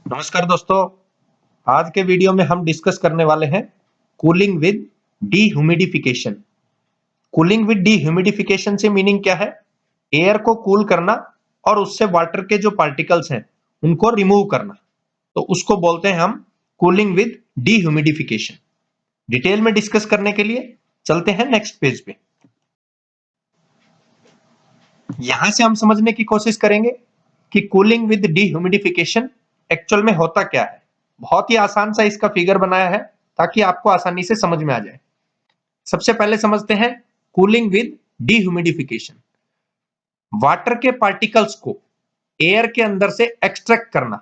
नमस्कार दोस्तों, आज के वीडियो में हम डिस्कस करने वाले हैं cooling with dehumidification. Cooling with dehumidification से मीनिंग क्या है? एयर को कूल करना और उससे वाटर के जो पार्टिकल्स हैं उनको रिमूव करना, तो उसको बोलते हैं हम कूलिंग विद डीह्यूमिडिफिकेशन। डिटेल में डिस्कस करने के लिए चलते हैं नेक्स्ट पेज पे। यहां से हम समझने की कोशिश करेंगे कि कूलिंग विद डीह्यूमिडिफिकेशन एक्चुअल में होता क्या है। बहुत ही आसान सा इसका फिगर बनाया है ताकि आपको आसानी से समझ में आ जाए। सबसे पहले समझते हैं कूलिंग विद डीह्यूमिडिफिकेशन। वाटर के पार्टिकल्स को एयर के अंदर से एक्सट्रैक्ट करना।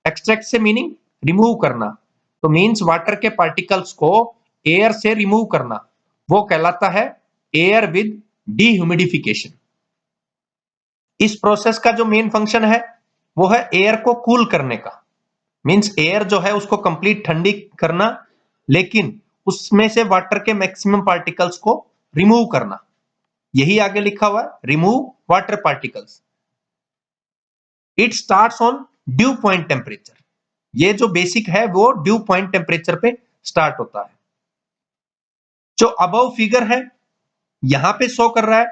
एक्सट्रैक्ट से मीनिंग रिमूव करना, तो मींस वाटर के पार्टिकल्स को एयर से रिमूव करना, वो कहलाता है एयर विद डीह्यूमिडिफिकेशन। इस प्रोसेस का जो मेन फंक्शन है वो है एयर को कूल करने का। मींस एयर जो है उसको कंप्लीट ठंडी करना, लेकिन उसमें से वाटर के मैक्सिमम पार्टिकल्स को रिमूव करना। यही आगे लिखा हुआ है, remove water particles. It starts on due point temperature. ये जो बेसिक है वो ड्यू पॉइंट टेम्परेचर पे स्टार्ट होता है। जो अबव फिगर है यहां पे शो कर रहा है,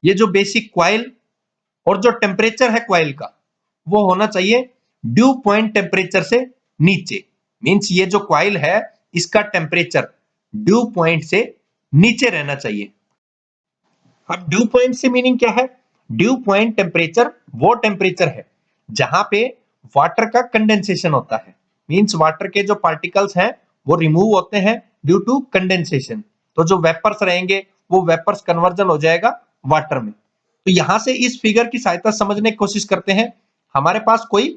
ये जो बेसिक क्वाइल और जो टेम्परेचर है क्वाइल का वो होना चाहिए ड्यू पॉइंट टेम्परेचर से नीचे। मींस ये जो क्वाइल है इसका टेम्परेचर ड्यू पॉइंट से नीचे रहना चाहिए। अब ड्यू पॉइंट से मीनिंग क्या है? ड्यू पॉइंट टेम्परेचर वो टेम्परेचर है जहां पे वाटर का कंडेंसेशन होता है। मींस वाटर के जो पार्टिकल्स हैं वो रिमूव होते हैं ड्यू टू कंडेंसेशन, तो जो वेपर्स रहेंगे वो वेपर्स कन्वर्जन हो जाएगा वाटर में। तो यहां से इस फिगर की सहायता समझने की कोशिश करते हैं। हमारे पास कोई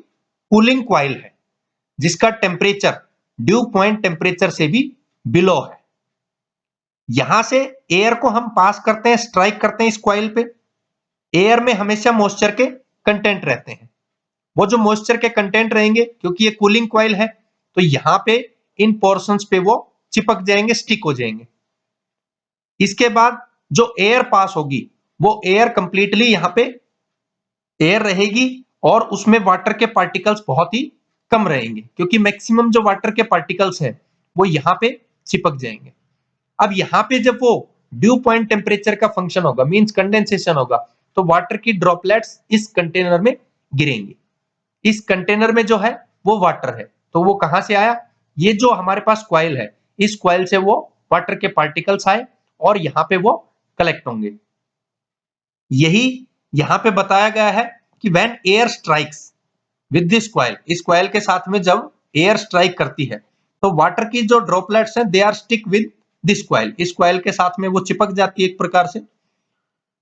कूलिंग क्वाइल है जिसका टेम्परेचर ड्यू पॉइंट टेम्परेचर से भी बिलो है। यहां से एयर को हम पास करते हैं, स्ट्राइक करते हैं इस क्वाइल पे। एयर में हमेशा मॉइस्चर के कंटेंट रहते हैं। वो जो मॉइस्चर के कंटेंट रहेंगे, क्योंकि ये कूलिंग क्वाइल है, तो यहां पे इन पोर्शंस पे वो चिपक जाएंगे, स्टिक हो जाएंगे। इसके बाद जो एयर पास होगी वो एयर कंप्लीटली यहां पे एयर रहेगी और उसमें वाटर के पार्टिकल्स बहुत ही कम रहेंगे, क्योंकि मैक्सिमम जो वाटर के पार्टिकल्स है वो यहां पे चिपक जाएंगे। अब यहां पे जब वो ड्यू पॉइंट टेम्परेचर का फंक्शन होगा, मींस कंडेंसेशन होगा, तो वाटर की ड्रॉपलेट्स इस कंटेनर में गिरेंगी। इस कंटेनर में जो है वो वाटर है, तो वो कहां से आया? ये जो हमारे पास क्वाइल है, इस क्वाइल से वो वाटर के पार्टिकल्स आए और यहां पे वो कलेक्ट होंगे। यही यहां पे बताया गया है कि when air strikes with this coil, इस क्वाइल के साथ में जब एयर स्ट्राइक करती है तो वाटर की जो ड्रॉपलेट्स हैं they are stick with this coil, इस क्वाइल के साथ में वो चिपक जाती है एक प्रकार से।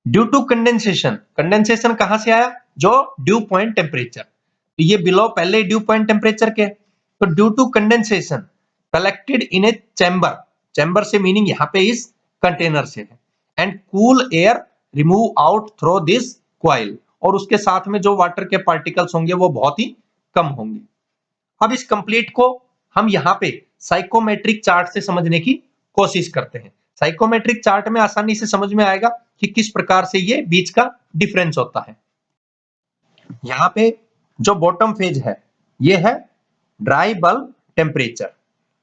ड्यू टू कंडेंसेशन, कंडेंसेशन कहां से आया? जो ड्यू पॉइंट टेम्परेचर, तो ये बिलो पहले ड्यू पॉइंट टेम्परेचर के, तो due to condensation collected in a chamber. Chamber से मीनिंग यहां पे इस कंटेनर से है। And cool air remove out through this coil, और उसके साथ में जो वाटर के पार्टिकल्स होंगे वो बहुत ही कम होंगे। अब इस कंप्लीट को हम यहाँ पे साइकोमेट्रिक चार्ट से समझने की कोशिश करते हैं। साइकोमेट्रिक चार्ट में आसानी से समझ में आएगा कि किस प्रकार से ये बीच का डिफरेंस होता है। यहाँ पे जो बॉटम फेज है ये है ड्राई बल्ब टेम्परेचर,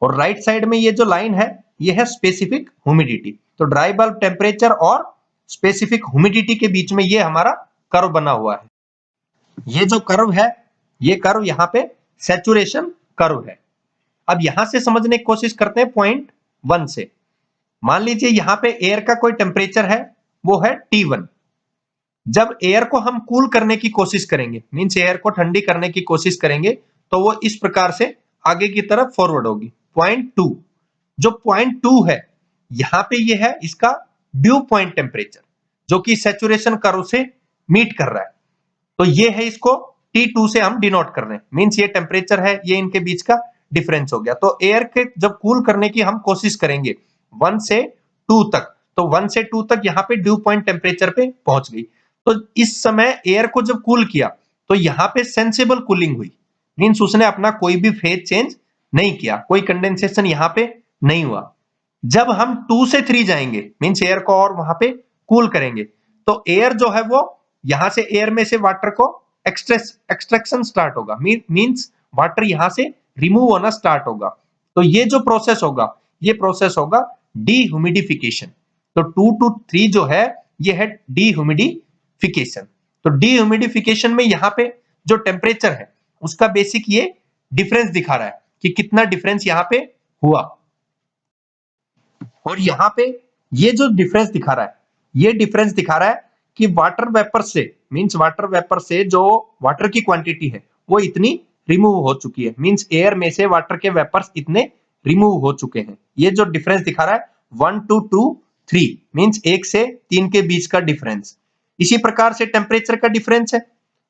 और राइट साइड में ये जो लाइन है ये है स्पेसिफिक ह्यूमिडिटी। तो ड्राई बल्ब टेम्परेचर और स्पेसिफिक ह्यूमिडिटी के बीच में ये हमारा कर्व बना हुआ है। ये जो कर्व है, ये कर्व यहाँ पे सैचुरेशन कर्व है। अब यहां से समझने की कोशिश करते हैं पॉइंट 1 से। मान लीजिए यहाँ पे एयर का कोई टेम्परेचर है, वो है T1। जब एयर को हम कूल करने की कोशिश करेंगे, मींस एयर को ठंडी करने की कोशिश करेंगे, तो वो इस प्रकार से आगे की तरफ फॉरवर्ड होगी। पॉइंट 2, जो पॉइंट 2 है यहाँ पे ये है इसका ड्यू पॉइंट टेम्परेचर, जो कि सैचुरेशन कर्व से मीट कर रहा है। तो ये है, इसको T2 से हम डिनोट कर रहे हैं। मींस ये टेम्परेचर है, ये इनके बीच का डिफरेंस हो गया। तो एयर के जब कूल करने की हम कोशिश करेंगे 1 से 2 तक, तो 1 से 2 तक यहाँ पे ड्यू पॉइंट टेम्परेचर पे पहुंच गई। तो इस समय एयर को जब कूल किया तो यहाँ पे सेंसिबल कूलिंग हुई। मींस उसने अपना कोई भी फेज चेंज नहीं किया, कोई कंडेंसेशन यहाँ पे नहीं हुआ। जब हम 2 से 3 जाएंगे, मींस एयर को और वहां पे कूल करेंगे, तो एयर जो है वो यहां से एयर में से वाटर को एक्सट्रैक्शन स्टार्ट होगा। मींस वाटर यहां से रिमूव होना स्टार्ट होगा। तो ये जो प्रोसेस होगा, ये प्रोसेस होगा डीह्यूमिडिफिकेशन। तो 2 to 3 जो है ये है डीह्यूमिडिफिकेशन। तो डीह्यूमिडिफिकेशन में यहाँ पे जो टेम्परेचर है उसका बेसिक ये डिफरेंस दिखा रहा है कि कितना डिफरेंस यहाँ पे हुआ। और यहाँ पे ये जो डिफरेंस दिखा रहा है, ये डिफरेंस दिखा रहा है कि वाटर वेपर से, मींस वाटर वेपर से जो वाटर की क्वांटिटी है वो इतनी रिमूव हो चुकी है, मींस एयर में से वाटर के वेपर्स इतने रिमूव हो चुके हैं। ये जो डिफरेंस दिखा रहा है 1 to 2 3 मींस 1 से 3 के बीच का डिफरेंस। इसी प्रकार से टेम्परेचर का डिफरेंस है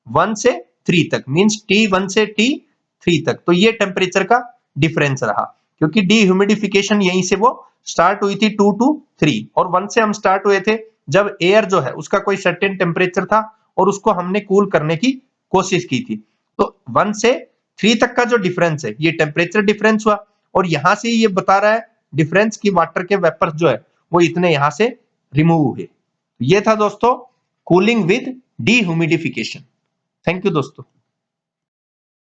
1 से 3 तक, मींस T1 से T3 तक। तो ये टेम्परेचर का डिफरेंस रहा, क्योंकि डीह्यूमिडिफिकेशन यहीं से वो स्टार्ट हुई थी 2 to 3 और 1 से हम स्टार्ट हुए थे जब एयर जो है उसका कोई सर्टेन टेम्परेचर था और उसको हमने कूल करने की कोशिश की थी। तो 1 से 3 तक का जो डिफरेंस है ये टेम्परेचर डिफरेंस हुआ, और यहां से ये बता रहा है डिफरेंस की वाटर के वेपर्स जो है वो इतने यहां से रिमूव हुए। ये था दोस्तों cooling with dehumidification. Thank you दोस्तों।